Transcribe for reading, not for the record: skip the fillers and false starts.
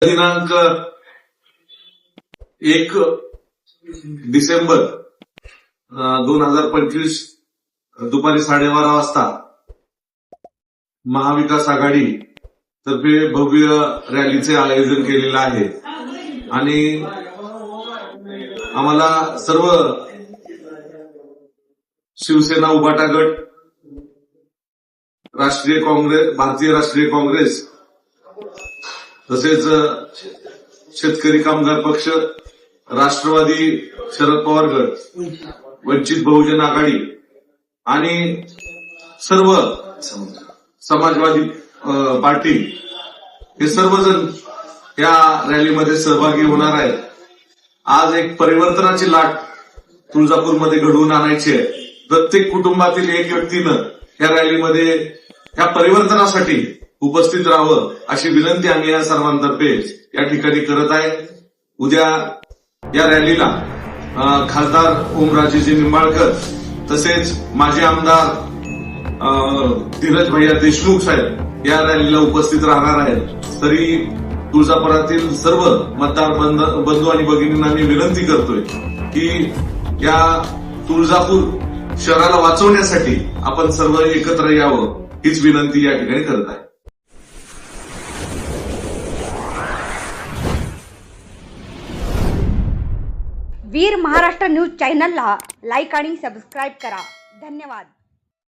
दिनांक 1 डिसेंबर 2025 दुपारी 12:30 वाजता महाविकास आघाडी तर्फे भव्य रॅलीचे आयोजन केलेलं आहे आणि आम्हाला सर्व शिवसेना उभाटा गट, राष्ट्रीय काँग्रेस, भारतीय राष्ट्रीय काँग्रेस तसेच शेतकरी कामगार पक्ष, राष्ट्रवादी शरद पवार गट, वंचित बहुजन आघाडी आणि सर्व समाजवादी पार्टी हे सर्वजण या रॅलीमध्ये सहभागी होणार आहेत. आज एक परिवर्तनाची लाट तुळजापूरमध्ये घडवून आणायची आहे. प्रत्येक कुटुंबातील एक व्यक्तीनं या रॅलीमध्ये ह्या परिवर्तनासाठी उपस्थित राहावं अशी विनंती आम्ही या सर्वांतर्फे या ठिकाणी करत आहे. उद्या या रॅलीला खासदार ओमराजेजी निंबाळकर तसेच माजी आमदार धीरज भैया देशमुख साहेब या रॅलीला उपस्थित राहणार आहेत. तरी तुळजापुरातील सर्व मतदार बंधू आणि भगिनींना मी विनंती करतोय की या तुळजापूर शहराला वाचवण्यासाठी आपण सर्व एकत्र यावं हीच विनंती या ठिकाणी करत आहे. वीर महाराष्ट्र न्यूज चॅनलला लाईक आणि सबस्क्राईब करा. धन्यवाद.